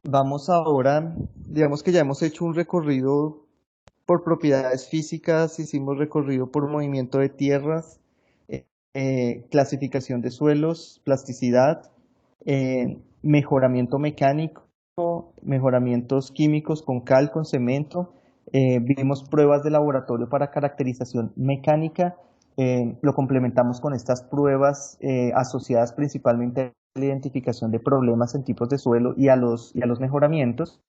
Vamos ahora, digamos que ya hemos hecho un recorrido por propiedades físicas, hicimos recorrido por movimiento de tierras, clasificación de suelos, plasticidad, mejoramiento mecánico, mejoramientos químicos con cal, con cemento, vimos pruebas de laboratorio para caracterización mecánica, lo complementamos con estas pruebas asociadas principalmente a la identificación de problemas en tipos de suelo y a los mejoramientos.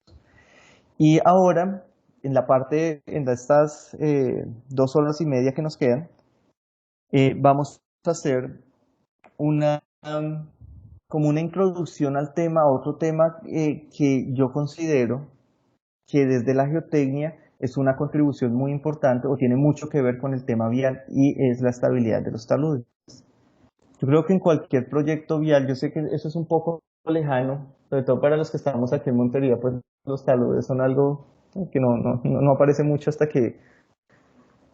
Y ahora, en la parte, en estas 2 horas y media que nos quedan, vamos a hacer una, como una introducción al tema, a otro tema que yo considero que desde la geotecnia es una contribución muy importante o tiene mucho que ver con el tema vial y es la estabilidad de los taludes. Yo creo que en cualquier proyecto vial, yo sé que eso es un poco lejano, sobre todo para los que estamos aquí en Montería, pues los taludes son algo que no aparece mucho hasta que,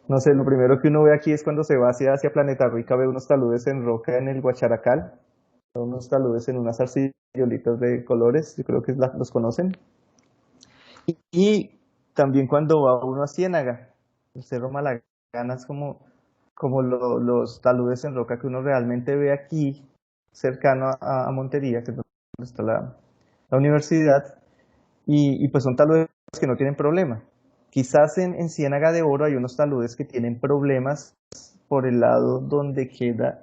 no sé, lo primero que uno ve aquí es cuando se va hacia Planeta Rica, ve unos taludes en roca en el Guacharacal, unos taludes en unas arcillitas de colores, yo creo que los conocen. Y también cuando va uno a Ciénaga, el Cerro Malagana es como los taludes en roca que uno realmente ve aquí, cercano a Montería, que es donde está la universidad, y pues son taludes que no tienen problema. Quizás en Ciénaga de Oro hay unos taludes que tienen problemas por el lado donde queda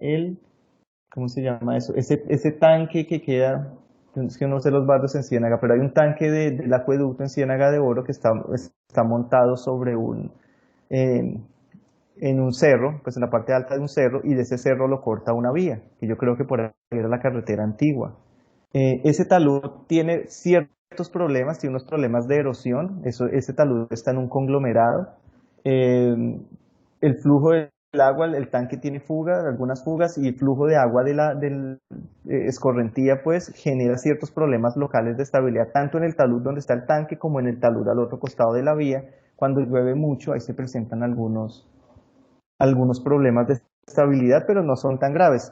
¿cómo se llama eso? Ese tanque que queda, es que no sé los barrios en Ciénaga, pero hay un tanque del acueducto en Ciénaga de Oro que está montado sobre eh, en un cerro, pues en la parte alta de un cerro, y de ese cerro lo corta una vía, que yo creo que por ahí era la carretera antigua. Ese talud tiene ciertos problemas, tiene unos problemas de erosión, ese talud está en un conglomerado. Eh, el flujo del agua, el tanque tiene fuga, algunas fugas, y el flujo de agua del escorrentía pues genera ciertos problemas locales de estabilidad, tanto en el talud donde está el tanque como en el talud al otro costado de la vía. Cuando llueve mucho, ahí se presentan algunos problemas de estabilidad, pero no son tan graves.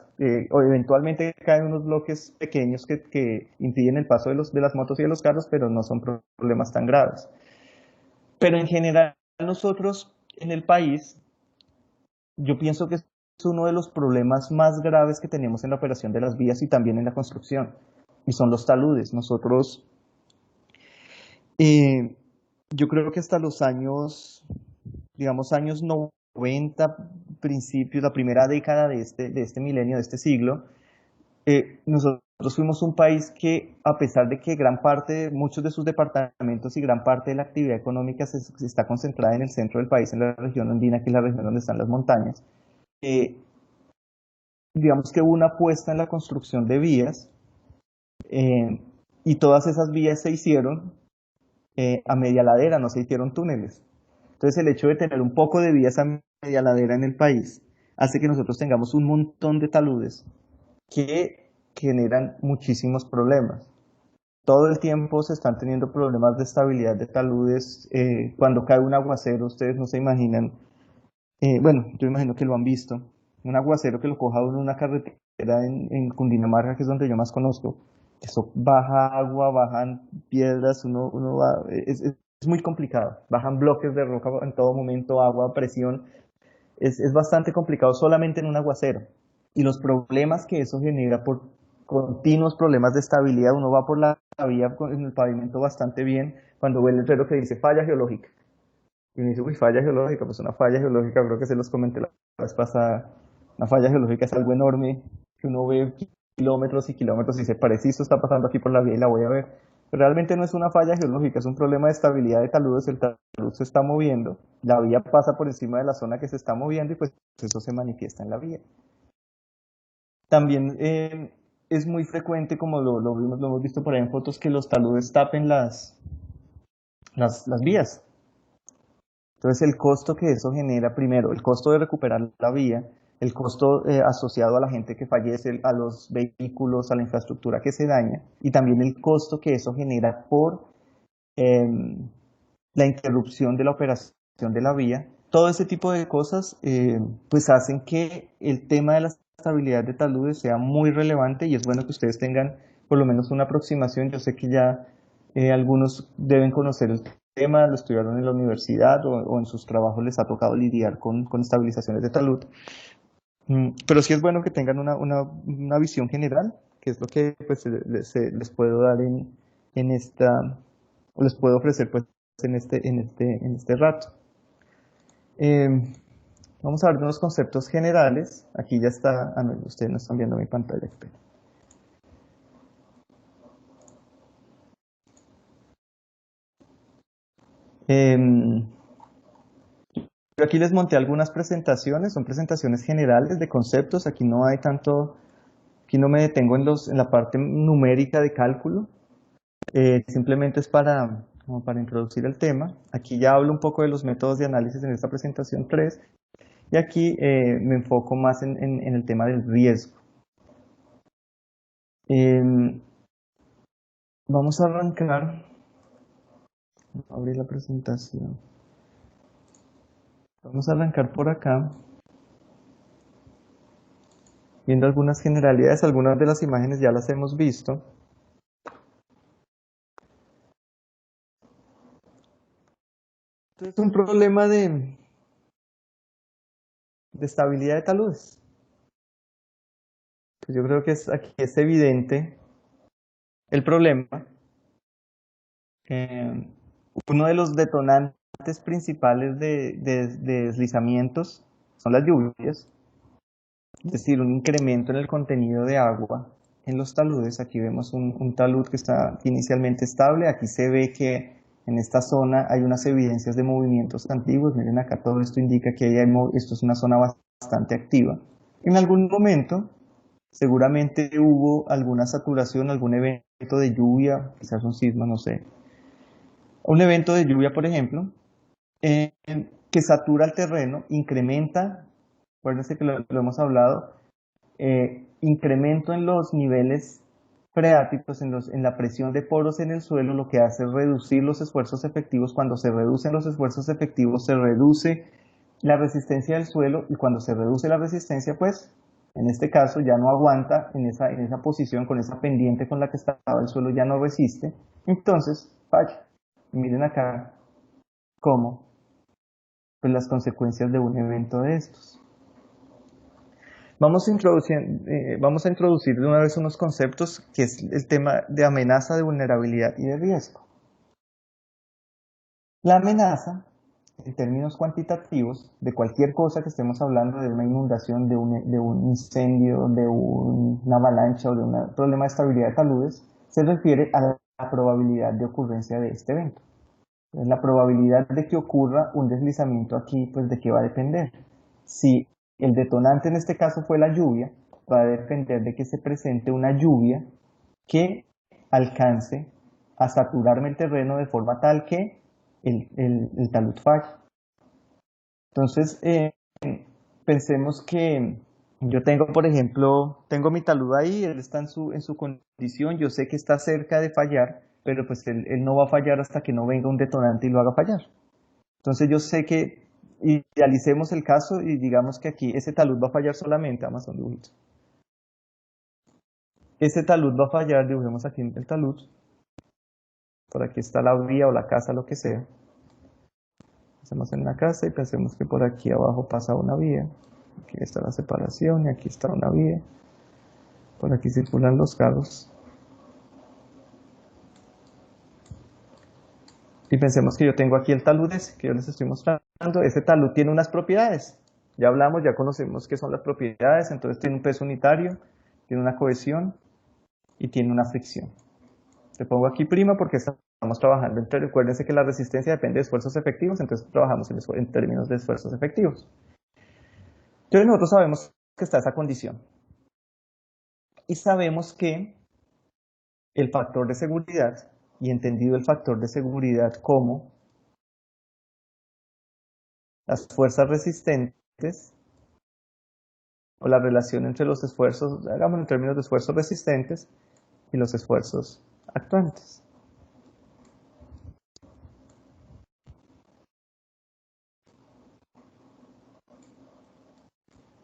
O eventualmente caen unos bloques pequeños que impiden el paso de las motos y de los carros, pero no son problemas tan graves. Pero en general nosotros en el país, yo pienso que es uno de los problemas más graves que tenemos en la operación de las vías y también en la construcción, y son los taludes. Nosotros, eh, yo creo que hasta los años, digamos, años 90, principios, la primera década de este milenio, de este siglo, nosotros fuimos un país que, a pesar de que muchos de sus departamentos y gran parte de la actividad económica se está concentrada en el centro del país, en la región andina, que es la región donde están las montañas, eh, digamos que hubo una apuesta en la construcción de vías, eh, y todas esas vías se hicieron a media ladera, no se hicieron túneles. Entonces el hecho de tener un poco de vías a media ladera en el país hace que nosotros tengamos un montón de taludes que generan muchísimos problemas. Todo el tiempo se están teniendo problemas de estabilidad de taludes. Cuando cae un aguacero, ustedes no se imaginan, bueno, yo imagino que lo han visto, un aguacero que lo coja uno en una carretera en Cundinamarca, que es donde yo más conozco. Eso baja agua, bajan piedras, uno va, es muy complicado. Bajan bloques de roca en todo momento, agua, presión. Es bastante complicado solamente en un aguacero. Y los problemas que eso genera por continuos problemas de estabilidad, uno va por la vía en el pavimento bastante bien, cuando ve el letrero que dice falla geológica. Y uno dice, uy, falla geológica, pues una falla geológica, creo que se los comenté la vez pasada, una falla geológica es algo enorme, que uno ve kilómetros y kilómetros y se parece, esto está pasando aquí por la vía y la voy a ver. Pero realmente no es una falla geológica, es un problema de estabilidad de taludes, el talud se está moviendo, la vía pasa por encima de la zona que se está moviendo y pues eso se manifiesta en la vía. También es muy frecuente, como lo hemos visto por ahí en fotos, que los taludes tapen las vías. Entonces el costo que eso genera, primero, el costo de recuperar la vía, el costo asociado a la gente que fallece, a los vehículos, a la infraestructura que se daña, y también el costo que eso genera por eh, la interrupción de la operación de la vía. Todo ese tipo de cosas pues hacen que el tema de la estabilidad de taludes sea muy relevante y es bueno que ustedes tengan por lo menos una aproximación. Yo sé que ya Algunos deben conocer el tema, lo estudiaron en la universidad o en sus trabajos les ha tocado lidiar con estabilizaciones de talud. Pero sí es bueno que tengan una visión general, que es lo que pues, les puedo dar en esta, o les puedo ofrecer pues, en este rato. Eh, Vamos a ver unos conceptos generales. Aquí ya está, no, ustedes no están viendo mi pantalla. Espera. Em, yo aquí les monté algunas presentaciones, son presentaciones generales de conceptos. Aquí no hay tanto, aquí no me detengo en la parte numérica de cálculo. Simplemente es como para introducir el tema. Aquí ya hablo un poco de los métodos de análisis en esta presentación 3 y aquí me enfoco más en el tema del riesgo. Em, Vamos a arrancar, abrir la presentación. Vamos a arrancar por acá, viendo algunas generalidades, algunas de las imágenes ya las hemos visto. Entonces, un problema de estabilidad de taludes. Pues yo creo que aquí es evidente el problema. Eh, Uno de los detonantes principales de deslizamientos son las lluvias, es decir, un incremento en el contenido de agua en los taludes. Aquí vemos un talud que está inicialmente estable. Aquí se ve que en esta zona hay unas evidencias de movimientos antiguos. Miren acá, todo esto indica que esto es una zona bastante activa. En algún momento, seguramente hubo alguna saturación, algún evento de lluvia, quizás un sismo, no sé. Un evento de lluvia, por ejemplo, eh, que satura el terreno, incrementa, acuérdense que lo hemos hablado, incremento en los niveles freáticos, en la presión de poros en el suelo, lo que hace es reducir los esfuerzos efectivos. Cuando se reducen los esfuerzos efectivos, se reduce la resistencia del suelo, y cuando se reduce la resistencia, pues, en este caso ya no aguanta en esa posición, con esa pendiente con la que estaba el suelo, ya no resiste, entonces falla. Miren acá cómo, pues, las consecuencias de un evento de estos. Vamos a introducir de una vez unos conceptos, que es el tema de amenaza, de vulnerabilidad y de riesgo. La amenaza, en términos cuantitativos, de cualquier cosa que estemos hablando, de una inundación, de un incendio, de una avalancha o de un problema de estabilidad de taludes, se refiere a la probabilidad de ocurrencia de este evento. La probabilidad de que ocurra un deslizamiento aquí, pues, ¿de qué va a depender? Si el detonante en este caso fue la lluvia, va a depender de que se presente una lluvia que alcance a saturarme el terreno de forma tal que el talud falle. Entonces, pensemos que yo tengo, por ejemplo, tengo mi talud ahí, él está en su condición, yo sé que está cerca de fallar, pero pues él no va a fallar hasta que no venga un detonante y lo haga fallar. Entonces yo sé que, idealicemos el caso y digamos que aquí ese talud va a fallar solamente, vamos a un dibujito. Ese talud va a fallar, dibujemos aquí el talud, por aquí está la vía o la casa, lo que sea. Hacemos en la casa y pensemos que por aquí abajo pasa una vía. Aquí está la separación y aquí está una vía. Por aquí circulan los carros. Y pensemos que yo tengo aquí el talud ese, que yo les estoy mostrando. Ese talud tiene unas propiedades. Ya hablamos, ya conocemos qué son las propiedades. Entonces tiene un peso unitario, tiene una cohesión y tiene una fricción. Te pongo aquí prima porque estamos trabajando recuérdense que la resistencia depende de esfuerzos efectivos, entonces trabajamos en términos de esfuerzos efectivos. Entonces nosotros sabemos que está esa condición. Y sabemos que el factor de seguridad, y entendido el factor de seguridad como las fuerzas resistentes, o la relación entre los esfuerzos, hagamos en términos de esfuerzos resistentes y los esfuerzos actuantes.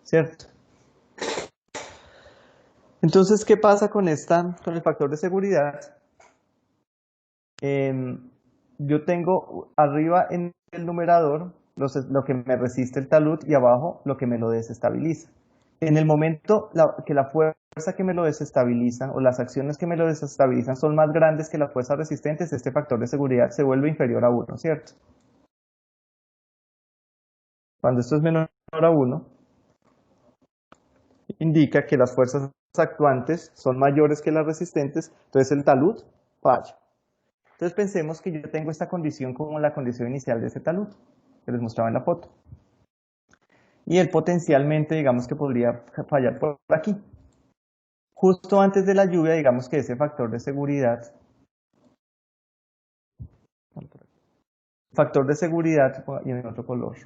¿Cierto? Entonces, ¿qué pasa con el factor de seguridad? Yo tengo arriba en el numerador lo que me resiste el talud y abajo lo que me lo desestabiliza. En el momento que la fuerza que me lo desestabiliza o las acciones que me lo desestabilizan son más grandes que las fuerzas resistentes, este factor de seguridad se vuelve inferior a 1, ¿cierto? Cuando esto es menor a 1, indica que las fuerzas actuantes son mayores que las resistentes, entonces el talud falla. Entonces pensemos que yo tengo esta condición como la condición inicial de ese talud, que les mostraba en la foto. Y él potencialmente, digamos que podría fallar por aquí. Justo antes de la lluvia, digamos que ese factor de seguridad, y en otro color,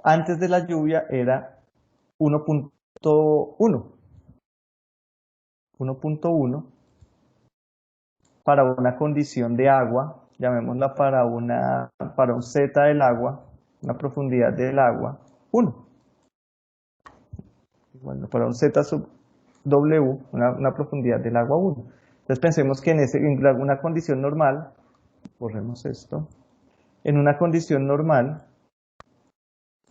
antes de la lluvia era 1.1. 1.1 para una condición de agua, llamémosla para un Z del agua, una profundidad del agua, 1. Bueno, para un Z sub W, una profundidad del agua 1. Entonces pensemos que en una condición normal, borremos esto, en una condición normal,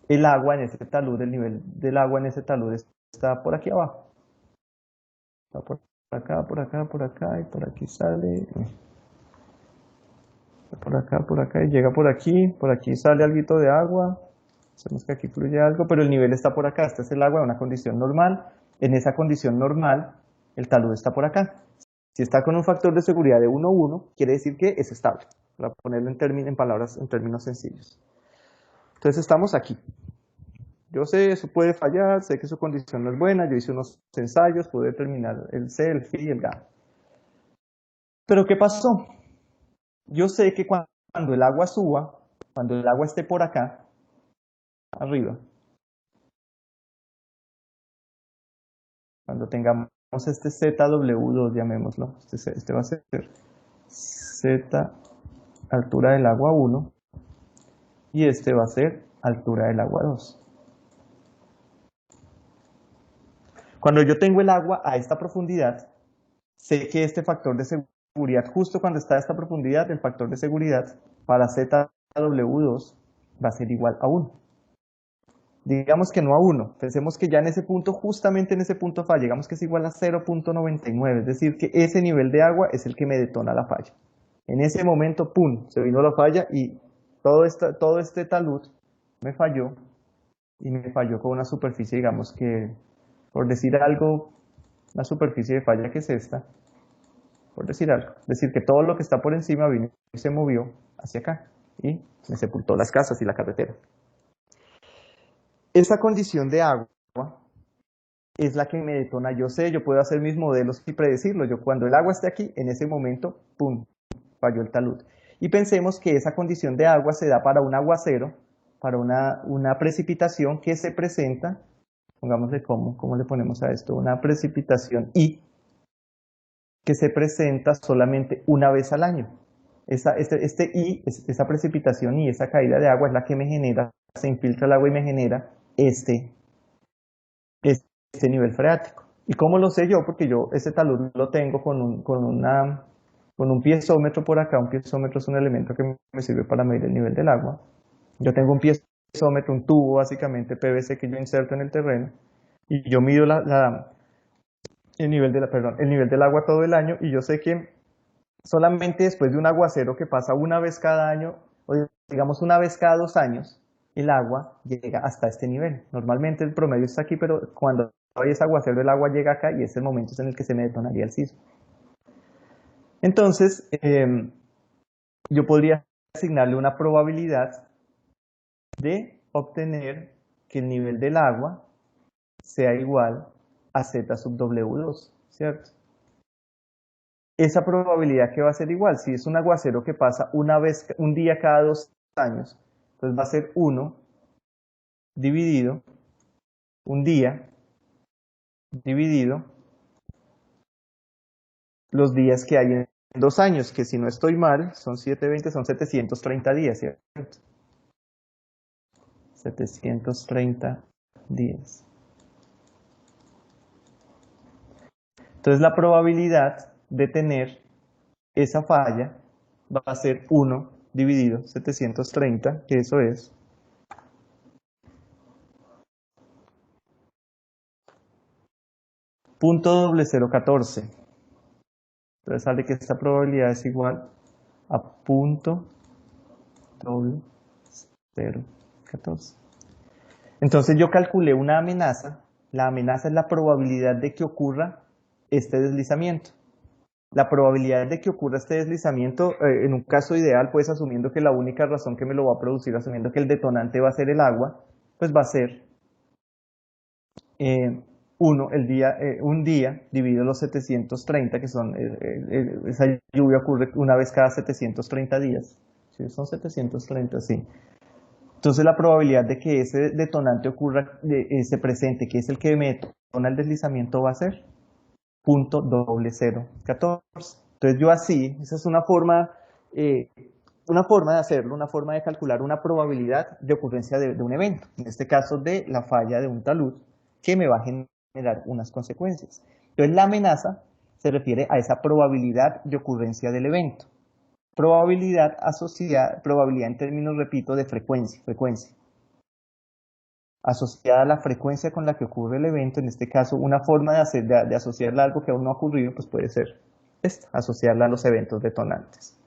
el agua en ese talud, el nivel del agua en ese talud está por aquí abajo. Está por acá, por acá, por acá, y por aquí sale. Por acá, y llega por aquí sale algo de agua. Sabemos que aquí fluye algo, pero el nivel está por acá. Este es el agua en una condición normal. En esa condición normal, el talud está por acá. Si está con un factor de seguridad de 1,1, quiere decir que es estable, para ponerlo en términos sencillos. Entonces estamos aquí. Yo sé, eso puede fallar, sé que su condición no es buena, yo hice unos ensayos, pude determinar el C, el phi y el gamma. Pero ¿qué pasó? Yo sé que cuando el agua suba, cuando el agua esté por acá, arriba, cuando tengamos este ZW2, llamémoslo, este va a ser Z altura del agua 1 y este va a ser altura del agua 2. Cuando yo tengo el agua a esta profundidad, sé que este factor de seguridad, justo cuando está a esta profundidad, el factor de seguridad para ZW2 va a ser igual a 1. Digamos que no a 1, pensemos que ya en ese punto, justamente en ese punto falla, digamos que es igual a 0.99, es decir, que ese nivel de agua es el que me detona la falla. En ese momento, ¡pum!, se vino la falla y todo este talud me falló, y me falló con una superficie, digamos que, por decir algo, la superficie de falla que es esta, por decir algo, es decir, que todo lo que está por encima vino y se movió hacia acá, y me sepultó las casas y la carretera. Esa condición de agua es la que me detona. Yo sé, yo puedo hacer mis modelos y predecirlo. Yo cuando el agua esté aquí, en ese momento, ¡pum!, falló el talud. Y pensemos que esa condición de agua se da para un aguacero, para una precipitación que se presenta, pongámosle cómo le ponemos a esto, una precipitación I, que se presenta solamente una vez al año. Esa precipitación y esa caída de agua es la que me genera, se infiltra el agua y me genera este nivel freático. ¿Y cómo lo sé yo? Porque yo ese talud lo tengo con un piezómetro por acá. Un piezómetro es un elemento que me sirve para medir el nivel del agua. Yo tengo un piezómetro, un tubo básicamente PVC que yo inserto en el terreno y yo mido el nivel el nivel del agua todo el año, y yo sé que solamente después de un aguacero que pasa una vez cada año, o digamos una vez cada 2 años, el agua llega hasta este nivel. Normalmente el promedio está aquí, pero cuando hay ese aguacero el agua llega acá y es el momento en el que se me detonaría el sismo. Entonces, yo podría asignarle una probabilidad de obtener que el nivel del agua sea igual a Z sub W2, ¿cierto? Esa probabilidad que va a ser igual, si es un aguacero que pasa un día cada 2 años, entonces va a ser 1 dividido, un día dividido los días que hay en 2 años, que si no estoy mal, son 720, son 730 días, ¿cierto? 730 días. Entonces la probabilidad de tener esa falla va a ser 1 dividido 730, que eso es 0.0014. Entonces sale que esta probabilidad es igual a 0.0014. Entonces yo calculé una amenaza. La amenaza es la probabilidad de que ocurra este deslizamiento. La probabilidad de que ocurra este deslizamiento, en un caso ideal, pues asumiendo que la única razón que me lo va a producir, asumiendo que el detonante va a ser el agua, pues va a ser eh, un día dividido los 730, que son, esa lluvia ocurre una vez cada 730 días. ¿Sí? Son 730, sí. Entonces la probabilidad de que ese detonante ocurra, se presente, que es el que me detona el deslizamiento, va a ser 0.0014. Entonces yo así, esa es una forma de hacerlo, una forma de calcular una probabilidad de ocurrencia de un evento, en este caso de la falla de un talud, que me va a generar unas consecuencias. Entonces la amenaza se refiere a esa probabilidad de ocurrencia del evento. Probabilidad asociada, probabilidad en términos, repito, de frecuencia, asociada a la frecuencia con la que ocurre el evento. En este caso, una forma de asociarla a algo que aún no ha ocurrido, pues puede ser esta, asociarla a los eventos detonantes.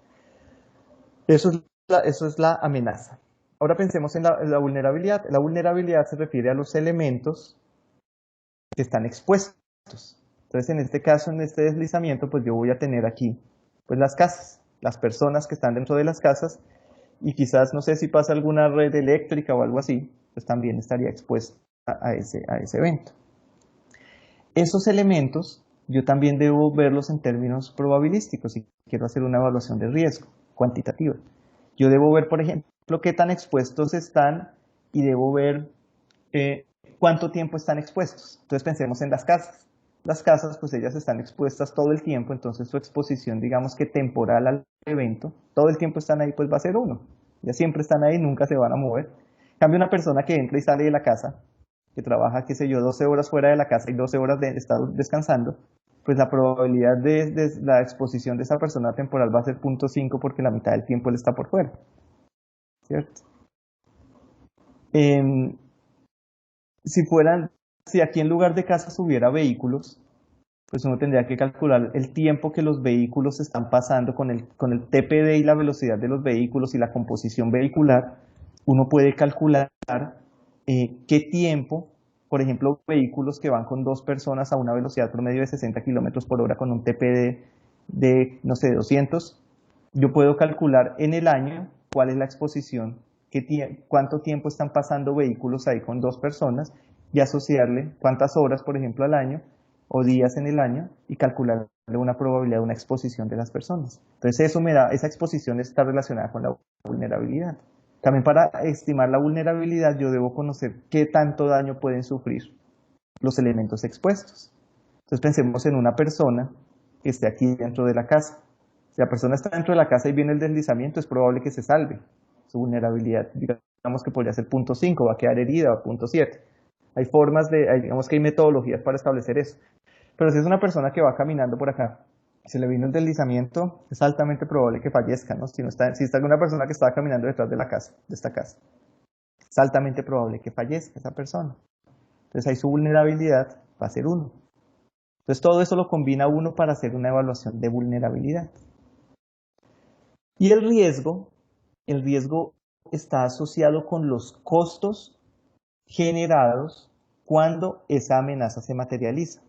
Eso es la amenaza. Ahora pensemos en la vulnerabilidad. La vulnerabilidad se refiere a los elementos que están expuestos. Entonces, en este caso, en este deslizamiento, pues yo voy a tener aquí pues las casas, las personas que están dentro de las casas, y quizás, no sé si pasa alguna red eléctrica o algo así, pues también estaría expuesta a ese evento. Esos elementos yo también debo verlos en términos probabilísticos si quiero hacer una evaluación de riesgo cuantitativa. Yo debo ver, por ejemplo, qué tan expuestos están y debo ver cuánto tiempo están expuestos. Entonces pensemos en las casas. Las casas, pues ellas están expuestas todo el tiempo, entonces su exposición, digamos que temporal al evento, todo el tiempo están ahí, pues va a ser 1. Ya siempre están ahí, nunca se van a mover. En cambio, una persona que entra y sale de la casa, que trabaja, qué sé yo, 12 horas fuera de la casa y 12 horas de estar descansando, pues la probabilidad de la exposición de esa persona temporal va a ser 0.5 porque la mitad del tiempo él está por fuera, ¿cierto? Eh, si aquí en lugar de casas hubiera vehículos, pues uno tendría que calcular el tiempo que los vehículos están pasando con el TPD y la velocidad de los vehículos y la composición vehicular. Uno puede calcular qué tiempo, por ejemplo, vehículos que van con 2 personas a una velocidad promedio de 60 kilómetros por hora con un TPD de, no sé, 200. Yo puedo calcular en el año cuál es la exposición, cuánto tiempo están pasando vehículos ahí con 2 personas y asociarle cuántas horas, por ejemplo, al año o días en el año y calcularle una probabilidad de una exposición de las personas. Entonces eso me da, esa exposición está relacionada con la vulnerabilidad. También para estimar la vulnerabilidad yo debo conocer qué tanto daño pueden sufrir los elementos expuestos. Entonces pensemos en una persona que esté aquí dentro de la casa. Si la persona está dentro de la casa y viene el deslizamiento, es probable que se salve. Su vulnerabilidad, digamos que podría ser 0.5, va a quedar herida o 0.7. Hay formas digamos que hay metodologías para establecer eso. Pero si es una persona que va caminando por acá, se le vino el deslizamiento, es altamente probable que fallezca, ¿no? Si está una persona que estaba caminando detrás de la casa, de esta casa, es altamente probable que fallezca esa persona. Entonces ahí su vulnerabilidad va a ser 1. Entonces todo eso lo combina uno para hacer una evaluación de vulnerabilidad. Y el riesgo está asociado con los costos generados cuando esa amenaza se materializa.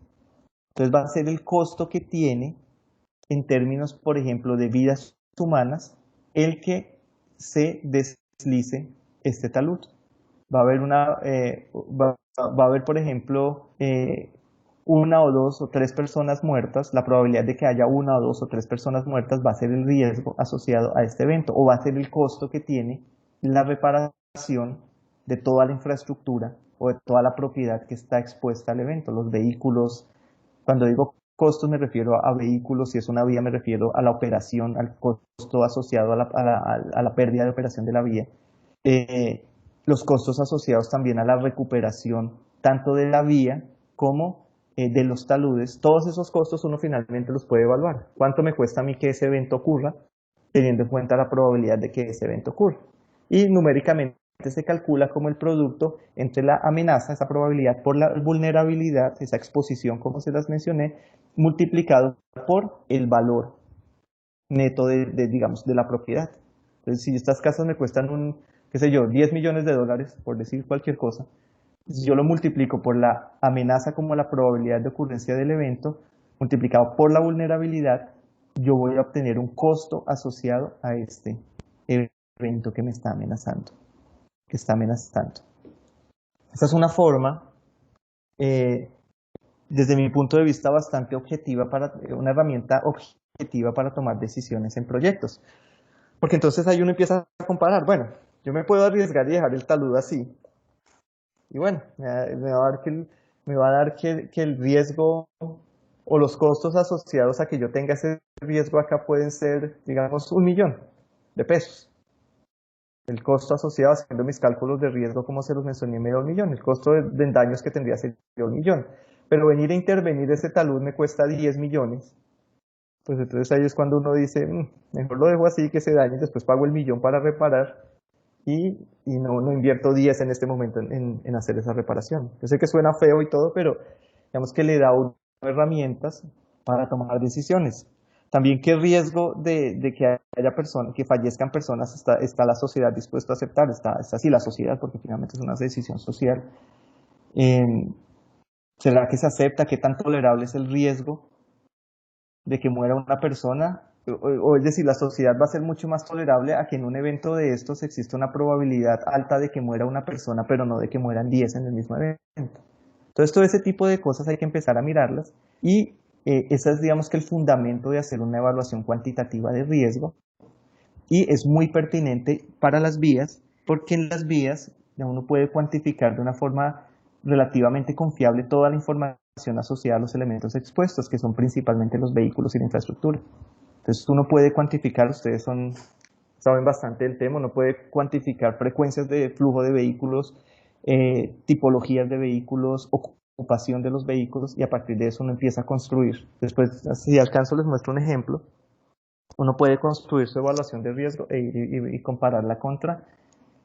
Entonces va a ser el costo que tiene en términos, por ejemplo, de vidas humanas, el que se deslice este talud. Va a haber va a haber, por ejemplo, 1 o 2 o 3 personas muertas. La probabilidad de que haya 1 o 2 o 3 personas muertas va a ser el riesgo asociado a este evento, o va a ser el costo que tiene la reparación de toda la infraestructura o de toda la propiedad que está expuesta al evento, los vehículos. Cuando digo costos me refiero a vehículos, si es una vía me refiero a la operación, al costo asociado a la pérdida de operación de la vía. Los costos asociados también a la recuperación tanto de la vía como de los taludes. Todos esos costos uno finalmente los puede evaluar. ¿Cuánto me cuesta a mí que ese evento ocurra? teniendo en cuenta la probabilidad de que ese evento ocurra. Y numéricamente se calcula como el producto entre la amenaza, esa probabilidad, por la vulnerabilidad, esa exposición, como se las mencioné, multiplicado por el valor neto digamos, de la propiedad. Entonces, si estas casas me cuestan qué sé yo, 10 millones de dólares, por decir cualquier cosa, si yo lo multiplico por la amenaza como la probabilidad de ocurrencia del evento, multiplicado por la vulnerabilidad, yo voy a obtener un costo asociado a este evento que me está amenazando, que está amenazando. Esta es una forma, eh, desde mi punto de vista, bastante objetiva, una herramienta objetiva para tomar decisiones en proyectos. Porque entonces ahí uno empieza a comparar, bueno, yo me puedo arriesgar y dejar el talud así, y bueno, me va a dar que el riesgo o los costos asociados a que yo tenga ese riesgo acá pueden ser, digamos, 1 millón de pesos. El costo asociado, haciendo mis cálculos de riesgo, como se los mencioné, medio millón. El costo de daños que tendría sería 1 millón. Pero venir a intervenir ese talud me cuesta 10 millones. Pues entonces ahí es cuando uno dice, mejor lo dejo así que se dañe, después pago el millón para reparar y no invierto 10 en este momento en hacer esa reparación. Yo sé que suena feo y todo, pero digamos que le da uno herramientas para tomar decisiones. También qué riesgo de que haya personas, que fallezcan personas, está la sociedad dispuesta a aceptar, está así la sociedad, porque finalmente es una decisión social. Eh, ¿Será que se acepta? ¿Qué tan tolerable es el riesgo de que muera una persona? O es decir, la sociedad va a ser mucho más tolerable a que en un evento de estos exista una probabilidad alta de que muera una persona, pero no de que mueran 10 en el mismo evento. Entonces, todo ese tipo de cosas hay que empezar a mirarlas y ese es, digamos que el fundamento de hacer una evaluación cuantitativa de riesgo y es muy pertinente para las vías porque en las vías ya uno puede cuantificar de una forma relativamente confiable toda la información asociada a los elementos expuestos, que son principalmente los vehículos y la infraestructura. Entonces uno puede cuantificar, saben bastante del tema, uno puede cuantificar frecuencias de flujo de vehículos, tipologías de vehículos, ocupación de los vehículos y a partir de eso uno empieza a construir. Después, si alcanzo, les muestro un ejemplo. Uno puede construir su evaluación de riesgo y compararla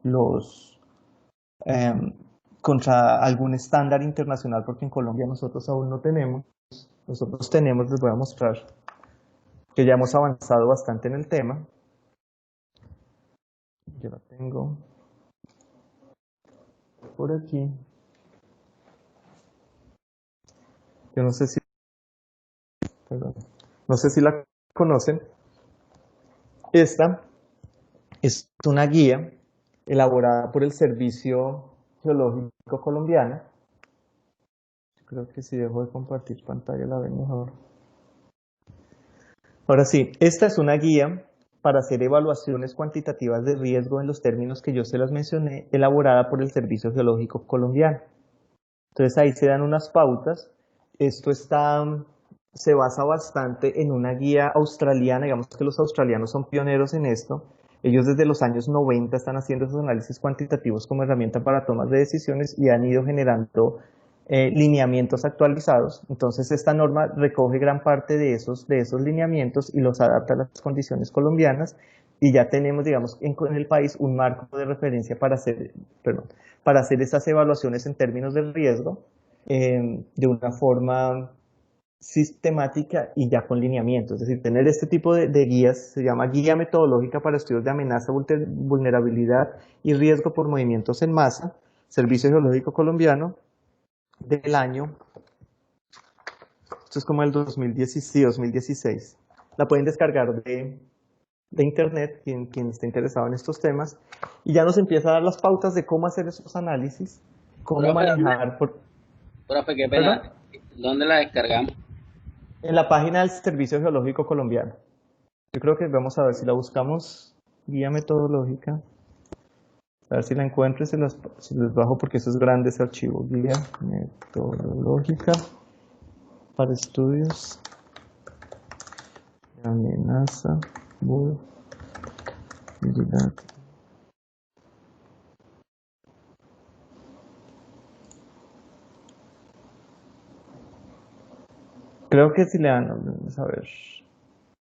los, eh, contra algún estándar internacional, porque en Colombia nosotros aún no tenemos. Nosotros tenemos, les voy a mostrar que ya hemos avanzado bastante en el tema. Yo la tengo por aquí. Yo no sé si, perdón, no sé si la conocen. Esta es una guía elaborada por el Servicio Geológico Colombiano. Creo que si dejo de compartir pantalla la ven mejor. Ahora sí, esta es una guía para hacer evaluaciones cuantitativas de riesgo en los términos que yo se las mencioné, elaborada por el Servicio Geológico Colombiano. Entonces ahí se dan unas pautas. Esto se basa bastante en una guía australiana, digamos que los australianos son pioneros en esto. Ellos desde los años 90 están haciendo esos análisis cuantitativos como herramienta para tomas de decisiones y han ido generando lineamientos actualizados. Entonces esta norma recoge gran parte de esos lineamientos y los adapta a las condiciones colombianas y ya tenemos, digamos, en el país un marco de referencia para hacer esas evaluaciones en términos del riesgo de una forma sistemática y ya con lineamientos. Es decir, tener este tipo de guías se llama Guía Metodológica para Estudios de Amenaza, Vulnerabilidad y Riesgo por Movimientos en Masa, Servicio Geológico Colombiano, del año, esto es como el 2016. La pueden descargar de internet, quien esté interesado en estos temas, y ya nos empieza a dar las pautas de cómo hacer esos análisis, cómo Profe, manejar, profe, qué pena. ¿perdón? ¿Dónde la descargamos? En la página del Servicio Geológico Colombiano. Yo creo que vamos a ver si la buscamos, guía metodológica, a ver si la encuentro y se les bajo porque eso es grande ese archivo, guía metodológica para estudios de amenaza, vulnerabilidad. Creo que si le dan, vamos a ver,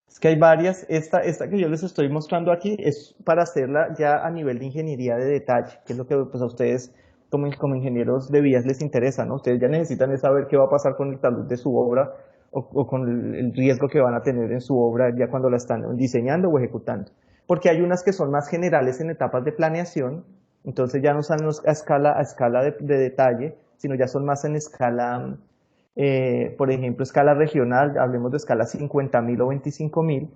es que hay varias. Esta que yo les estoy mostrando aquí es para hacerla ya a nivel de ingeniería de detalle, que es lo que pues, a ustedes como ingenieros de vías les interesa, ¿no? Ustedes ya necesitan es saber qué va a pasar con el talud de su obra o con el riesgo que van a tener en su obra ya cuando la están diseñando o ejecutando. Porque hay unas que son más generales en etapas de planeación, entonces ya no están a escala de detalle, sino ya son más en escala, por ejemplo, escala regional, hablemos de escala 50.000 o 25.000,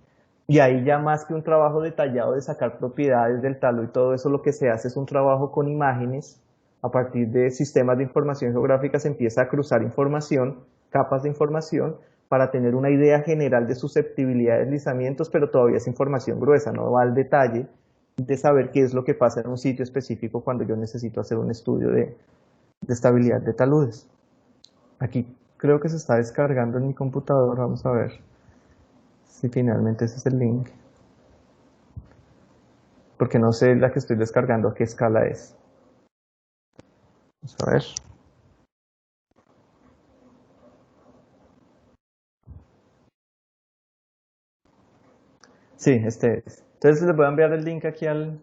y ahí ya más que un trabajo detallado de sacar propiedades del talud y todo eso, lo que se hace es un trabajo con imágenes. A partir de sistemas de información geográfica se empieza a cruzar información, capas de información, para tener una idea general de susceptibilidad de deslizamientos, pero todavía es información gruesa, no va al detalle de saber qué es lo que pasa en un sitio específico cuando yo necesito hacer un estudio de estabilidad de taludes. Aquí creo que se está descargando en mi computador, vamos a ver si finalmente ese es el link. Porque no sé la que estoy descargando a qué escala es. Vamos a ver. Sí, este es. Entonces les voy a enviar el link aquí al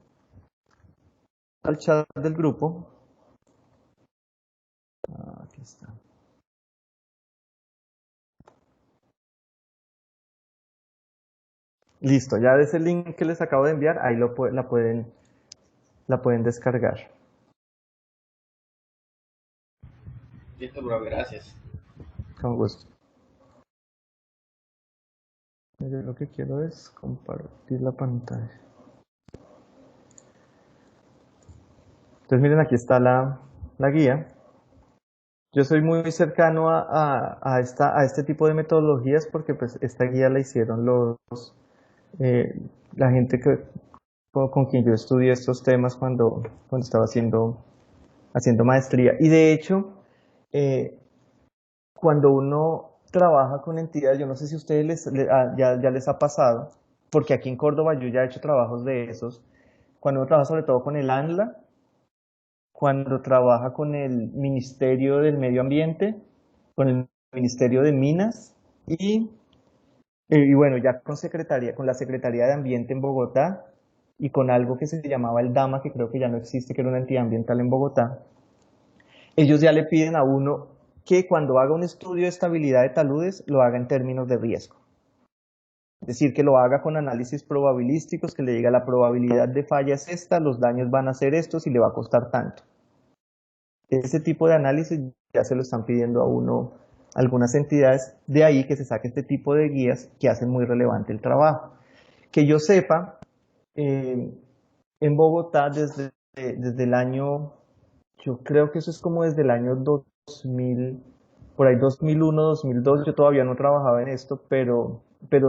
chat del grupo. Aquí está. Listo, ya de ese link que les acabo de enviar, ahí la pueden descargar. Listo, bro, gracias. Con gusto. Yo lo que quiero es compartir la pantalla. Entonces miren, aquí está la guía. Yo soy muy cercano a este tipo de metodologías porque pues esta guía la hicieron eh, la gente con quien yo estudié estos temas cuando estaba haciendo maestría. Y de hecho, eh, cuando uno trabaja con entidades, yo no sé si a ustedes ya les ha pasado, porque aquí en Córdoba yo ya he hecho trabajos de esos, cuando uno trabaja sobre todo con el ANLA, cuando trabaja con el Ministerio del Medio Ambiente, con el Ministerio de Minas y bueno, ya con la Secretaría de Ambiente en Bogotá y con algo que se llamaba el DAMA, que creo que ya no existe, que era una entidad ambiental en Bogotá, ellos ya le piden a uno que cuando haga un estudio de estabilidad de taludes lo haga en términos de riesgo. Es decir, que lo haga con análisis probabilísticos, que le diga la probabilidad de falla es esta, los daños van a ser estos y le va a costar tanto. Ese tipo de análisis ya se lo están pidiendo a uno algunas entidades, de ahí que se saque este tipo de guías que hacen muy relevante el trabajo. Que yo sepa, eh, en Bogotá desde el año, yo creo que eso es como desde el año 2000, por ahí 2001, 2002, yo todavía no trabajaba en esto, pero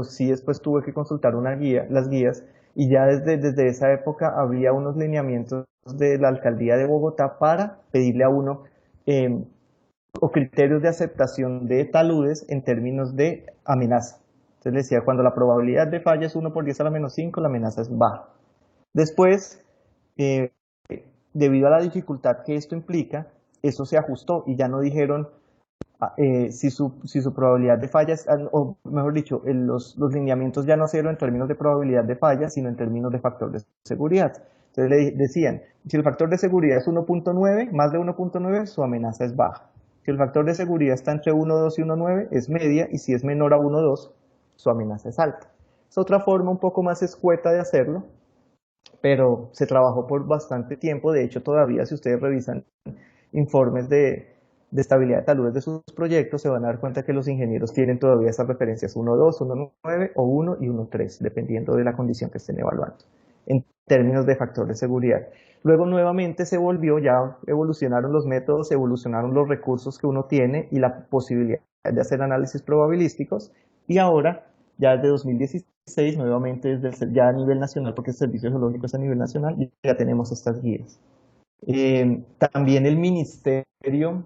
sí después tuve que consultar las guías, y ya desde esa época había unos lineamientos de la alcaldía de Bogotá para pedirle a uno eh, o criterios de aceptación de taludes en términos de amenaza. Entonces le decía, cuando la probabilidad de falla es 1 por 10 a la menos 5, la amenaza es baja. Después, eh, debido a la dificultad que esto implica, eso se ajustó y ya no dijeron si su probabilidad de falla, o mejor dicho, los lineamientos ya no cero en términos de probabilidad de falla, sino en términos de factor de seguridad. Entonces le decían, si el factor de seguridad es 1.9, más de 1.9, su amenaza es baja. Si el factor de seguridad está entre 1.2 y 1.9, es media, y si es menor a 1.2, su amenaza es alta. Es otra forma un poco más escueta de hacerlo, pero se trabajó por bastante tiempo. De hecho, todavía si ustedes revisan informes de estabilidad de taludes de sus proyectos, se van a dar cuenta que los ingenieros tienen todavía esas referencias 1.2, 1.9 o 1 y 1.3, dependiendo de la condición que estén evaluando, en términos de factor de seguridad. Luego nuevamente se volvió, ya evolucionaron los métodos, evolucionaron los recursos que uno tiene y la posibilidad de hacer análisis probabilísticos, y ahora, ya desde 2016, nuevamente ya a nivel nacional, porque el servicio geológico es a nivel nacional, ya tenemos estas guías. También el ministerio,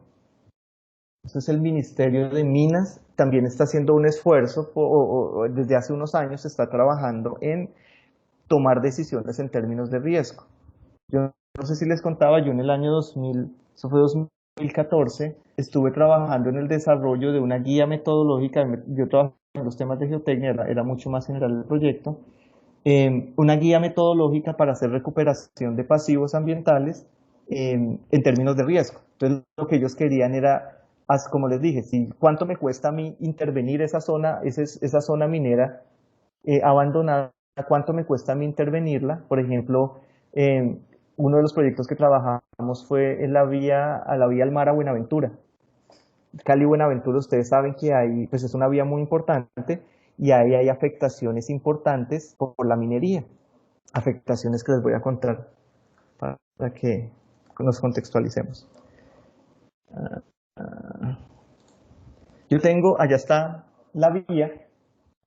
entonces el Ministerio de Minas también está haciendo un esfuerzo, desde hace unos años está trabajando en tomar decisiones en términos de riesgo. Yo no sé si les contaba, yo en el año 2000, eso fue 2014 estuve trabajando en el desarrollo de una guía metodológica. Yo trabajaba en los temas de geotecnia, era mucho más general el proyecto. Una guía metodológica para hacer recuperación de pasivos ambientales en términos de riesgo. Entonces, lo que ellos querían era, como les dije, cuánto me cuesta a mí intervenir esa zona minera abandonada, cuánto me cuesta a mí intervenirla. Por ejemplo, uno de los proyectos que trabajamos fue en a la vía Almara Buenaventura. Cali-Buenaventura, ustedes saben que pues es una vía muy importante y ahí hay afectaciones importantes por la minería. Afectaciones que les voy a contar para que nos contextualicemos. Yo tengo, allá está la vía,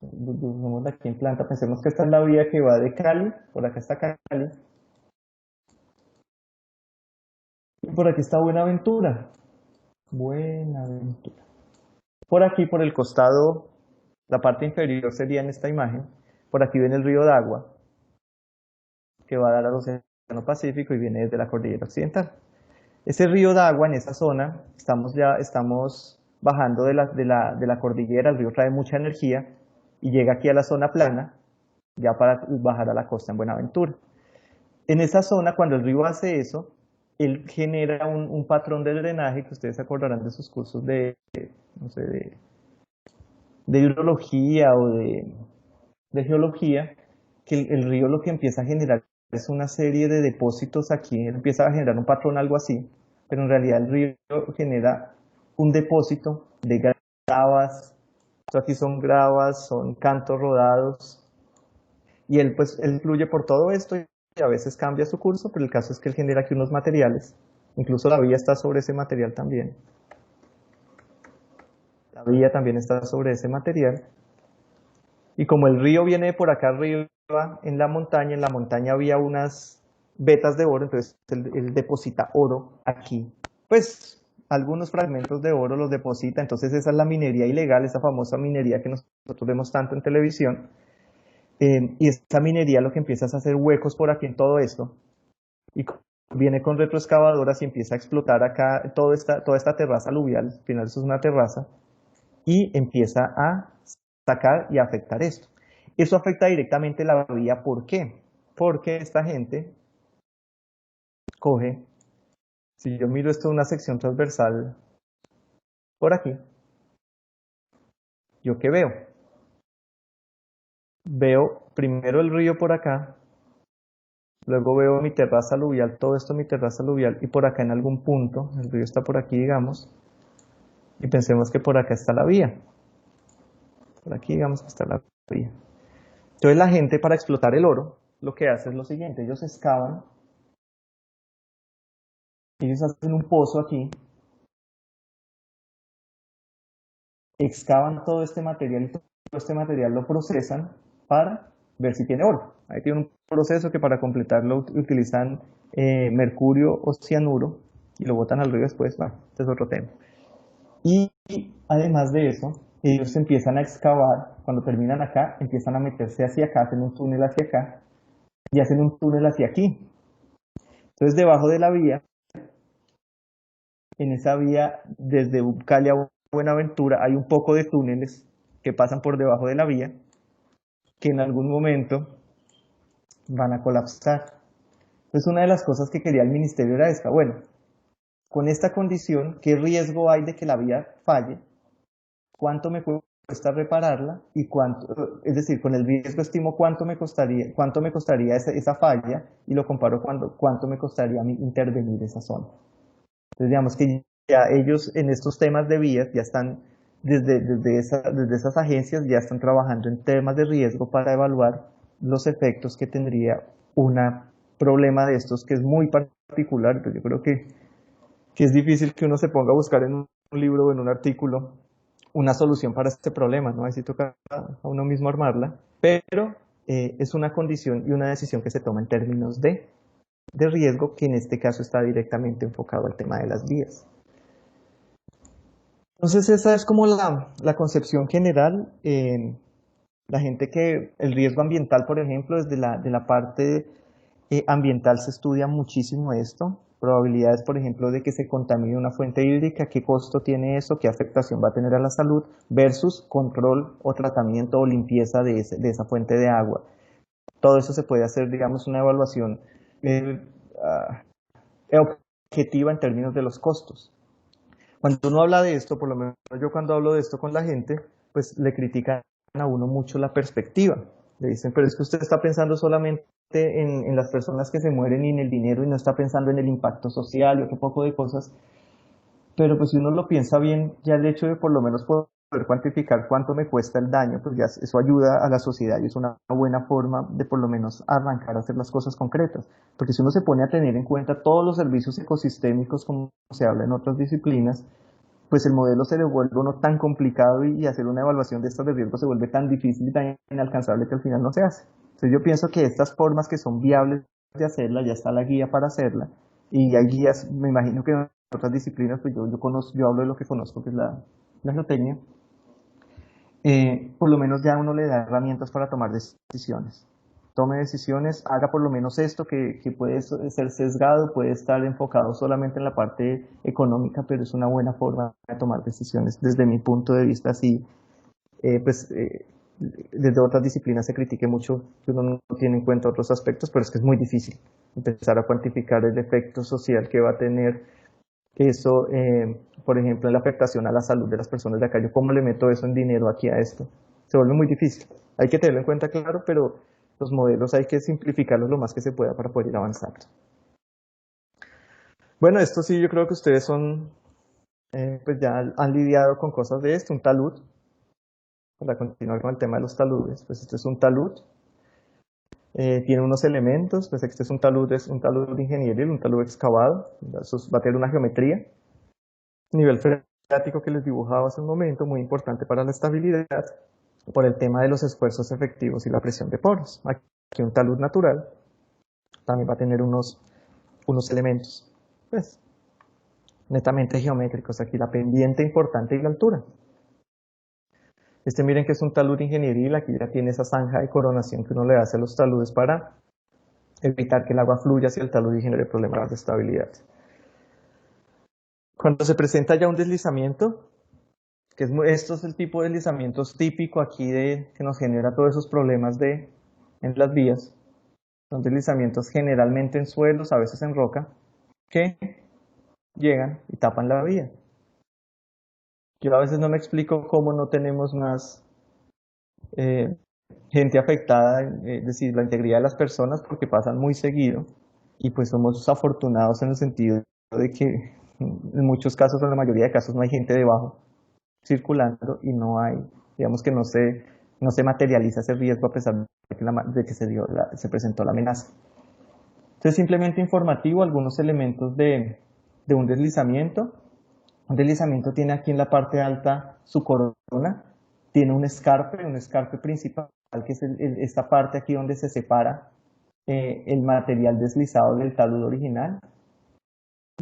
vamos aquí en planta, pensemos que esta es la vía que va de Cali, por acá está Cali, y por aquí está Buenaventura. Buenaventura. Por aquí, por el costado, la parte inferior sería en esta imagen, por aquí viene el río Dagua, que va a dar al Océano Pacífico y viene desde la cordillera occidental. Ese río Dagua, en esa zona, estamos bajando de la cordillera, el río trae mucha energía y llega aquí a la zona plana, ya para bajar a la costa en Buenaventura. En esa zona, cuando el río hace eso, él genera un patrón de drenaje que ustedes se acordarán de sus cursos no sé, de hidrología o de geología, que el río lo que empieza a generar es una serie de depósitos aquí, empieza a generar un patrón algo así, pero en realidad el río genera un depósito de gravas, esto aquí son gravas, son cantos rodados, y él fluye por todo esto y a veces cambia su curso, pero el caso es que él genera aquí unos materiales, incluso la vía está sobre ese material también. La vía también está sobre ese material. Y como el río viene por acá arriba en la montaña había unas vetas de oro, entonces él deposita oro aquí. Pues algunos fragmentos de oro los deposita, entonces esa es la minería ilegal, esa famosa minería que nosotros vemos tanto en televisión. Y esta minería lo que empieza es a hacer huecos por aquí en todo esto. Y viene con retroexcavadoras y empieza a explotar acá toda esta terraza aluvial, al final eso es una terraza, y empieza a sacar y afectar esto. Eso afecta directamente la vía, ¿por qué? Porque esta gente coge, si yo miro esto en una sección transversal por aquí, ¿yo qué veo? Veo primero el río por acá, luego veo mi terraza aluvial, todo esto mi terraza aluvial, y por acá en algún punto, el río está por aquí, digamos, y pensemos que por acá está la vía. Por aquí digamos que está la vía. Entonces la gente, para explotar el oro, lo que hace es lo siguiente: ellos excavan, ellos hacen un pozo aquí, excavan todo este material y todo este material lo procesan para ver si tiene oro. Ahí tiene un proceso que para completarlo utilizan mercurio o cianuro y lo botan al río después. Bueno, este es otro tema. Y además de eso, ellos empiezan a excavar, cuando terminan acá, empiezan a meterse hacia acá, hacen un túnel hacia acá y hacen un túnel hacia aquí. Entonces debajo de la vía, en esa vía desde Cali a Buenaventura hay un poco de túneles que pasan por debajo de la vía que en algún momento van a colapsar. Entonces una de las cosas que quería el ministerio era esta: bueno, con esta condición, ¿qué riesgo hay de que la vía falle? ¿Cuánto me cuesta repararla? Y cuánto, es decir, con el riesgo estimo cuánto me costaría esa falla y lo comparo cuánto me costaría a mí intervenir esa zona. Entonces digamos que ya ellos en estos temas de vías ya están, desde esas agencias ya están trabajando en temas de riesgo para evaluar los efectos que tendría un problema de estos que es muy particular. Entonces yo creo que es difícil que uno se ponga a buscar en un libro o en un artículo una solución para este problema, ¿no? Ahí sí toca a uno mismo armarla, pero es una condición y una decisión que se toma en términos de riesgo, que en este caso está directamente enfocado al tema de las vías. Entonces esa es como la concepción general. La gente que el riesgo ambiental, por ejemplo, desde la parte ambiental se estudia muchísimo esto. probabilidades, por ejemplo, de que se contamine una fuente hídrica, qué costo tiene eso, qué afectación va a tener a la salud, versus control o tratamiento o limpieza de esa fuente de agua. Todo eso se puede hacer, digamos, una evaluación eh, ah, objetiva en términos de los costos. Cuando uno habla de esto, por lo menos yo cuando hablo de esto con la gente, pues le critican a uno mucho la perspectiva. Le dicen, pero es que usted está pensando solamente en las personas que se mueren y en el dinero y no está pensando en el impacto social y otro poco de cosas. Pero pues si uno lo piensa bien, ya el hecho de por lo menos poder cuantificar cuánto me cuesta el daño, pues ya eso ayuda a la sociedad y es una buena forma de por lo menos arrancar a hacer las cosas concretas. Porque si uno se pone a tener en cuenta todos los servicios ecosistémicos, como se habla en otras disciplinas, pues el modelo se le vuelve uno tan complicado y hacer una evaluación de estos de riesgo se vuelve tan difícil y tan inalcanzable que al final no se hace. Entonces yo pienso que estas formas que son viables de hacerla, ya está la guía para hacerla, y hay guías, me imagino que en otras disciplinas, pues yo hablo de lo que conozco, que es la geotecnia, por lo menos ya uno le da herramientas para tomar decisiones. Tome decisiones, haga por lo menos esto que puede ser sesgado, puede estar enfocado solamente en la parte económica, pero es una buena forma de tomar decisiones desde mi punto de vista. Así, desde otras disciplinas se critique mucho que uno no tiene en cuenta otros aspectos, pero es que es muy difícil empezar a cuantificar el efecto social que va a tener eso, por ejemplo, en la afectación a la salud de las personas de acá. Yo cómo le meto eso en dinero aquí a esto. Se vuelve muy difícil. Hay que tenerlo en cuenta, claro, pero los modelos hay que simplificarlos lo más que se pueda para poder ir avanzando. Bueno, esto sí, yo creo que ustedes son, pues ya han lidiado con cosas de esto. Un talud, para continuar con el tema de los taludes, pues este es un talud. Tiene unos elementos, pues este es un talud ingenieril, un talud excavado. Eso va a tener una geometría. Nivel freático que les dibujaba hace un momento, muy importante para la estabilidad, por el tema de los esfuerzos efectivos y la presión de poros. Aquí un talud natural también va a tener unos elementos, pues, netamente geométricos. Aquí la pendiente importante y la altura. Miren que es un talud ingenieril, aquí ya tiene esa zanja de coronación que uno le hace a los taludes para evitar que el agua fluya hacia el talud y genere problemas de estabilidad. Cuando se presenta ya un deslizamiento, esto es el tipo de deslizamientos típico aquí que nos genera todos esos problemas en las vías. Son deslizamientos generalmente en suelos, a veces en roca, que llegan y tapan la vía. Yo a veces no me explico cómo no tenemos más gente afectada, es decir, la integridad de las personas, porque pasan muy seguido y pues somos afortunados en el sentido de que en muchos casos, en la mayoría de casos, no hay gente debajo circulando y no hay, digamos que no se materializa ese riesgo a pesar de que se presentó la amenaza. Entonces, simplemente informativo, algunos elementos de un deslizamiento. Un deslizamiento tiene aquí en la parte alta su corona, tiene un escarpe principal, que es esta parte aquí donde se separa el material deslizado del talud original.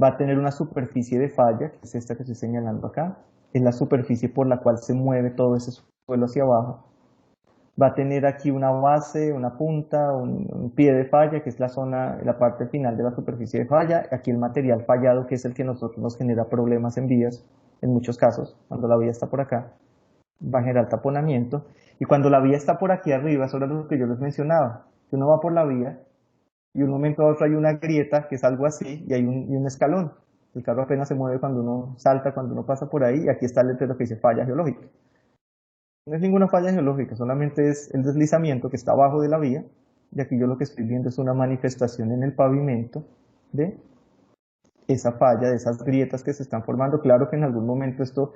Va a tener una superficie de falla, que es esta que estoy señalando acá, es la superficie por la cual se mueve todo ese suelo hacia abajo. Va a tener aquí una base, una punta, un pie de falla, que es la parte final de la superficie de falla. Aquí el material fallado, que es el que nos genera problemas en vías, en muchos casos, cuando la vía está por acá, va a generar taponamiento. Y cuando la vía está por aquí arriba, eso era lo que yo les mencionaba, que uno va por la vía y un momento a otro hay una grieta, que es algo así, y hay un escalón. El carro apenas se mueve cuando uno salta, cuando uno pasa por ahí, y aquí está el letrero que dice falla geológica. No es ninguna falla geológica, solamente es el deslizamiento que está abajo de la vía, y aquí yo lo que estoy viendo es una manifestación en el pavimento de esa falla, de esas grietas que se están formando. Claro que en algún momento esto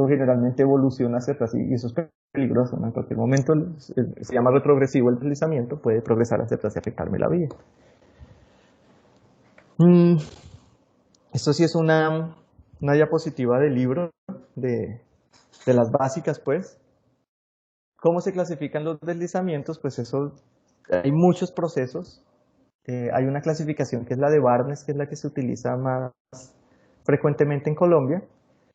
generalmente evoluciona hacia atrás y eso es peligroso, ¿no? En cualquier momento se llama retrogresivo el deslizamiento, puede progresar hacia atrás y afectarme la vía. Esto sí es una diapositiva del libro, de las básicas, pues. ¿Cómo se clasifican los deslizamientos? Pues eso, hay muchos procesos. Hay una clasificación que es la de Barnes, que es la que se utiliza más frecuentemente en Colombia.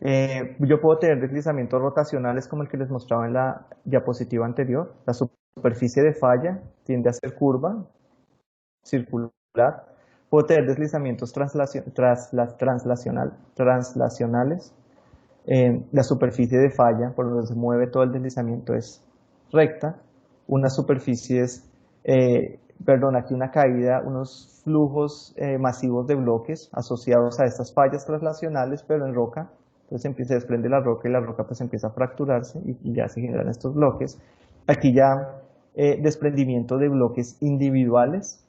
Yo puedo tener deslizamientos rotacionales como el que les mostraba en la diapositiva anterior. La superficie de falla tiende a ser curva, circular. Puedo tener deslizamientos translacionales. La superficie de falla por donde se mueve todo el deslizamiento es recta. Unas superficies, aquí una caída, unos flujos masivos de bloques asociados a estas fallas translacionales, pero en roca. Entonces se desprende la roca y la roca pues empieza a fracturarse y ya se generan estos bloques. Aquí ya desprendimiento de bloques individuales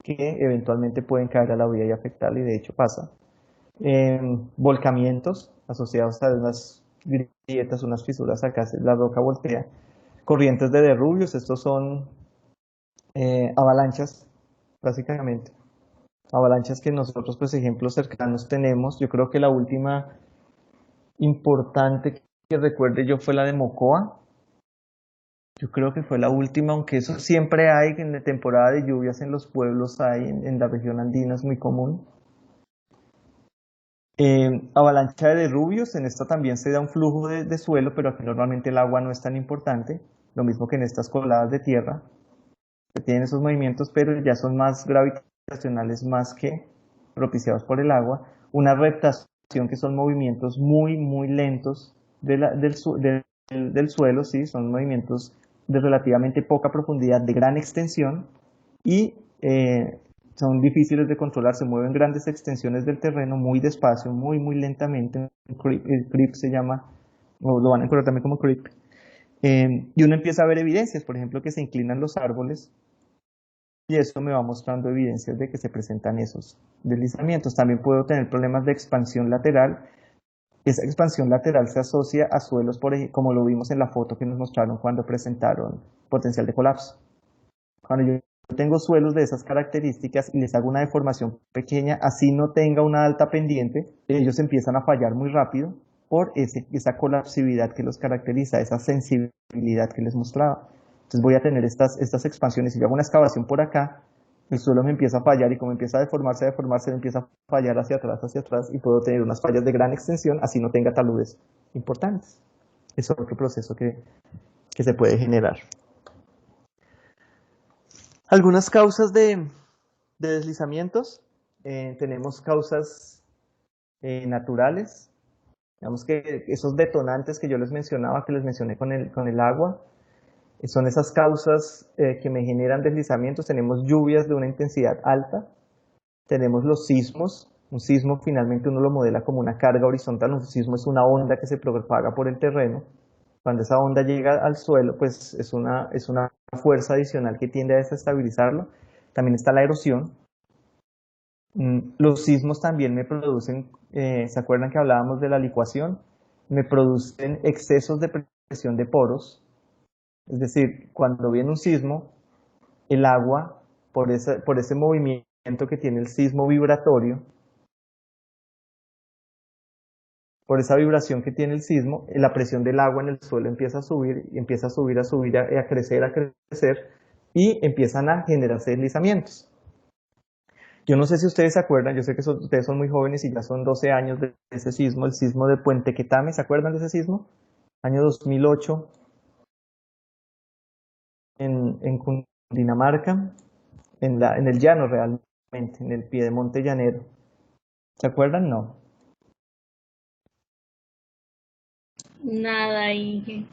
que eventualmente pueden caer a la vía y afectarla, y de hecho pasa. Volcamientos asociados a unas grietas, unas fisuras, acá la roca voltea. Corrientes de derrubios, estos son avalanchas, básicamente. Avalanchas que nosotros, pues ejemplos cercanos tenemos. Yo creo que la última importante que recuerde yo fue la de Mocoa. Yo creo que fue la última, aunque eso siempre hay, en la temporada de lluvias en los pueblos hay, en la región andina es muy común. Avalancha de derrubios, en esta también se da un flujo de suelo, pero aquí normalmente el agua no es tan importante, lo mismo que en estas coladas de tierra, que tienen esos movimientos, pero ya son más gravitacionales más que propiciados por el agua. Una reptación, que son movimientos muy, muy lentos del suelo, ¿sí? Son movimientos de relativamente poca profundidad, de gran extensión, y son difíciles de controlar, se mueven grandes extensiones del terreno muy despacio, muy, muy lentamente. El creep se llama, o lo van a encontrar también como creep. Y uno empieza a ver evidencias, por ejemplo, que se inclinan los árboles, y esto me va mostrando evidencias de que se presentan esos deslizamientos. También puedo tener problemas de expansión lateral. Esa expansión lateral se asocia a suelos, como lo vimos en la foto que nos mostraron cuando presentaron potencial de colapso. Cuando yo tengo suelos de esas características y les hago una deformación pequeña, así no tenga una alta pendiente, ellos empiezan a fallar muy rápido por esa colapsividad que los caracteriza, esa sensibilidad que les mostraba. Entonces voy a tener estas expansiones. Si yo hago una excavación por acá, el suelo me empieza a fallar, y como empieza a deformarse, me empieza a fallar hacia atrás, y puedo tener unas fallas de gran extensión, así no tenga taludes importantes. Es otro proceso que se puede generar. Algunas causas de deslizamientos. Tenemos causas naturales. Digamos que esos detonantes que yo les mencionaba, que les mencioné con el agua, son esas causas que me generan deslizamientos. Tenemos lluvias de una intensidad alta. Tenemos los sismos. Un sismo finalmente uno lo modela como una carga horizontal. Un sismo es una onda que se propaga por el terreno. Cuando esa onda llega al suelo, pues es una fuerza adicional que tiende a desestabilizarlo. También está la erosión. Los sismos también me producen, ¿se acuerdan que hablábamos de la licuación? Me producen excesos de presión de poros. Es decir, cuando viene un sismo, el agua, por ese movimiento que tiene el sismo vibratorio, por esa vibración que tiene el sismo, la presión del agua en el suelo empieza a subir, y empieza a subir, a crecer, y empiezan a generarse deslizamientos. Yo no sé si ustedes se acuerdan, yo sé que ustedes son muy jóvenes y ya son 12 años de ese sismo, el sismo de Puente Quetame. ¿Se acuerdan de ese sismo? Año 2008, en Cundinamarca, en el llano realmente, en el piedemonte llanero. ¿Se acuerdan? No. Nada, Inge.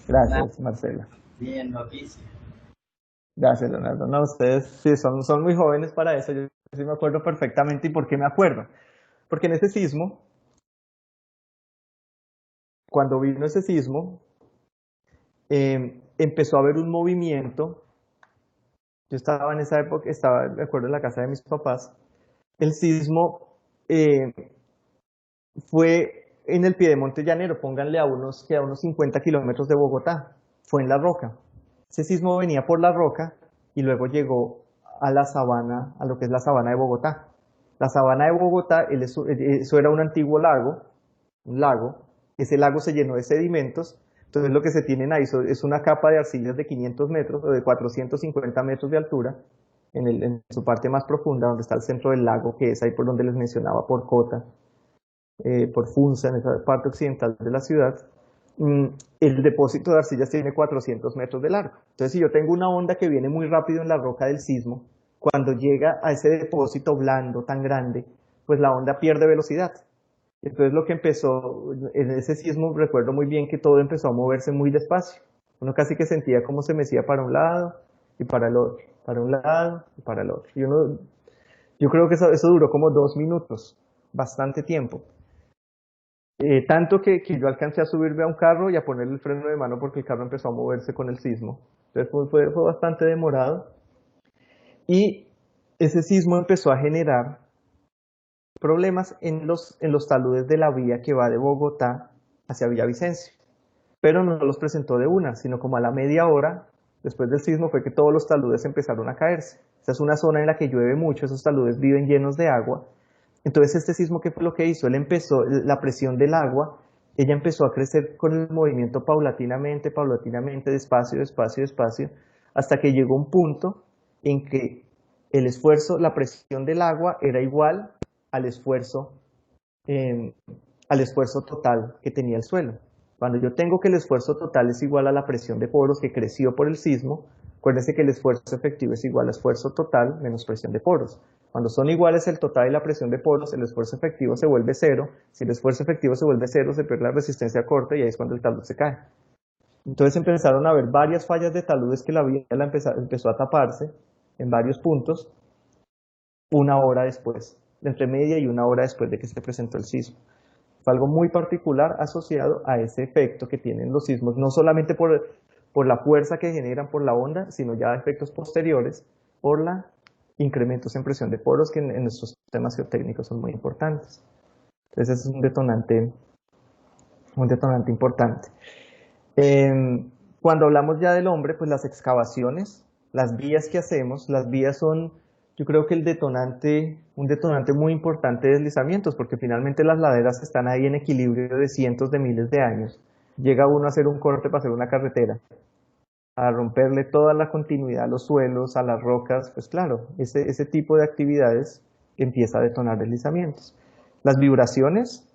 Gracias, Marcela. Bien, noticia. Gracias, Leonardo. No, ustedes sí son muy jóvenes para eso. Yo sí me acuerdo perfectamente. ¿Y por qué me acuerdo? Porque en ese sismo, cuando vino ese sismo, empezó a haber un movimiento. Yo estaba en esa época, de acuerdo, en la casa de mis papás. El sismo fue en el piedemonte llanero, pónganle a unos 50 kilómetros de Bogotá. Fue en La Roca. Ese sismo venía por La Roca y luego llegó a la sabana, a lo que es la sabana de Bogotá. La sabana de Bogotá, eso era un antiguo lago, ese lago se llenó de sedimentos. Entonces lo que se tienen ahí es una capa de arcillas de 500 metros o de 450 metros de altura, en su parte más profunda, donde está el centro del lago, que es ahí por donde les mencionaba, por Cota, por Funza, en esa parte occidental de la ciudad. El depósito de arcillas tiene 400 metros de largo. Entonces, si yo tengo una onda que viene muy rápido en la roca del sismo, cuando llega a ese depósito blando tan grande, pues la onda pierde velocidad. Entonces lo que empezó, en ese sismo recuerdo muy bien que todo empezó a moverse muy despacio. Uno casi que sentía cómo se mecía para un lado y para el otro, para un lado y para el otro. Yo creo que eso duró como 2 minutos, bastante tiempo. Tanto que yo alcancé a subirme a un carro y a ponerle el freno de mano porque el carro empezó a moverse con el sismo. Entonces fue bastante demorado. Y ese sismo empezó a generar problemas en los taludes de la vía que va de Bogotá hacia Villavicencio. Pero no los presentó de una, sino como a la media hora después del sismo fue que todos los taludes empezaron a caerse. Esta es una zona en la que llueve mucho, esos taludes viven llenos de agua. Entonces este sismo, ¿qué fue lo que hizo? Él empezó, la presión del agua, ella empezó a crecer con el movimiento paulatinamente, paulatinamente, despacio, despacio, despacio, hasta que llegó un punto en que el esfuerzo, la presión del agua era igual al esfuerzo, eh, al esfuerzo total que tenía el suelo. Cuando yo tengo que el esfuerzo total es igual a la presión de poros que creció por el sismo, acuérdense que el esfuerzo efectivo es igual a esfuerzo total menos presión de poros. Cuando son iguales el total y la presión de poros, el esfuerzo efectivo se vuelve cero. Si el esfuerzo efectivo se vuelve cero, se pierde la resistencia a corte y ahí es cuando el talud se cae. Entonces empezaron a haber varias fallas de taludes que la vía empezó a taparse en varios puntos una hora después, entre media y una hora después de que se presentó el sismo. Fue algo muy particular asociado a ese efecto que tienen los sismos, no solamente por la fuerza que generan por la onda, sino ya efectos posteriores por los incrementos en presión de poros que en nuestros temas geotécnicos son muy importantes. Entonces ese es un detonante importante. Cuando hablamos ya del hombre, pues las excavaciones, las vías que hacemos, las vías son, yo creo que un detonante muy importante de deslizamientos, porque finalmente las laderas están ahí en equilibrio de cientos de miles de años. Llega uno a hacer un corte para hacer una carretera, a romperle toda la continuidad a los suelos, a las rocas, pues claro, ese tipo de actividades empieza a detonar deslizamientos. Las vibraciones,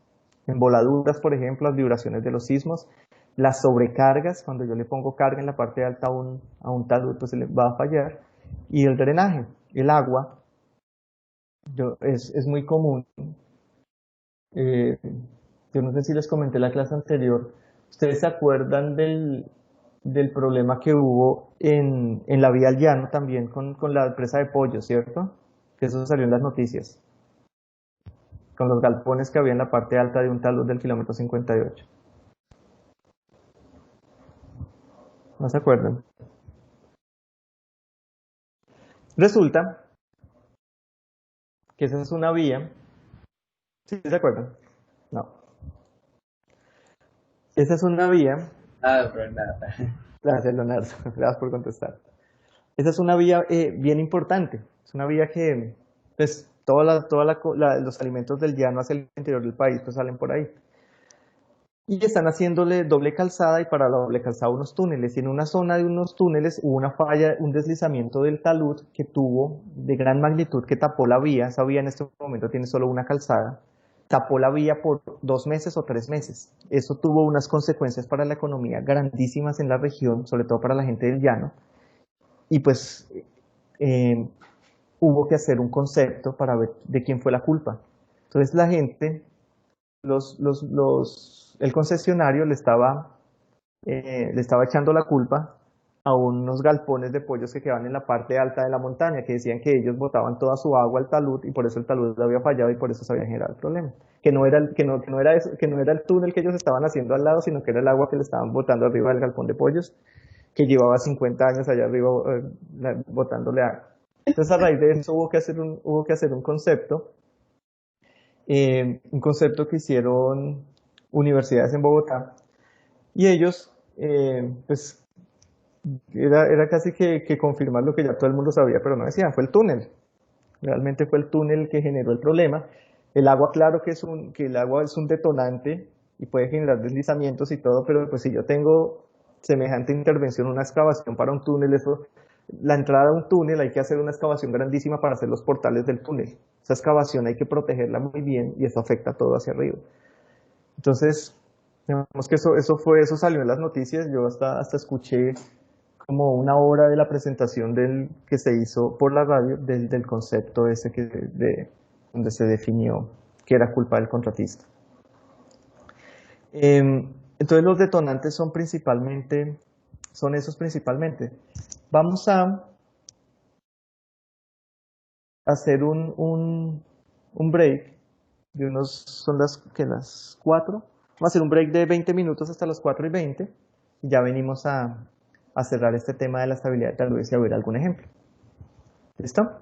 en voladuras, por ejemplo, las vibraciones de los sismos, las sobrecargas, cuando yo le pongo carga en la parte alta a un talud, pues se le va a fallar, y el drenaje, el agua, es muy común. Eh, yo no sé si les comenté en la clase anterior, ¿ustedes se acuerdan del problema que hubo en la vía al llano también con la presa de pollo, cierto? Que eso salió en las noticias, con los galpones que había en la parte alta de un talud del kilómetro 58. ¿No se acuerdan? Resulta que esa es una vía. ¿Sí se acuerdan? No. Esa es una vía. Nada, pero nada. Gracias, Leonardo. Gracias por contestar. Esa es una vía bien importante. Es una vía que, pues, los alimentos del llano hacia el interior del país, pues salen por ahí. Y están haciéndole doble calzada y para la doble calzada unos túneles. Y en una zona de unos túneles hubo una falla, un deslizamiento del talud que tuvo de gran magnitud que tapó la vía. Esa vía en este momento tiene solo una calzada. Tapó la vía por 2 meses o 3 meses. Eso tuvo unas consecuencias para la economía grandísimas en la región, sobre todo para la gente del llano. Y pues eh, hubo que hacer un concepto para ver de quién fue la culpa. Entonces la gente, el concesionario le estaba echando la culpa a unos galpones de pollos que quedaban en la parte alta de la montaña, que decían que ellos botaban toda su agua al talud y por eso el talud había fallado y por eso se había generado el problema. Que no era el túnel que ellos estaban haciendo al lado, sino que era el agua que le estaban botando arriba del galpón de pollos, que llevaba 50 años allá arriba botándole agua. Entonces a raíz de eso hubo que hacer un concepto que hicieron universidades en Bogotá, y ellos, pues, era casi que confirmar lo que ya todo el mundo sabía, pero no decían, fue el túnel. Realmente fue el túnel que generó el problema. El agua, claro que el agua es un detonante y puede generar deslizamientos y todo, pero pues si yo tengo semejante intervención, una excavación para un túnel, la entrada a un túnel hay que hacer una excavación grandísima para hacer los portales del túnel. Esa excavación hay que protegerla muy bien y eso afecta todo hacia arriba. Entonces, digamos que eso salió en las noticias, yo hasta escuché como una hora de la presentación que se hizo por la radio del concepto ese donde se definió que era culpa del contratista. Entonces los detonantes son esos principalmente. Vamos a hacer un break son las 4. Vamos a hacer un break de 20 minutos hasta las 4:20 y ya venimos a cerrar este tema de la estabilidad de taludes y a ver algún ejemplo. ¿Listo?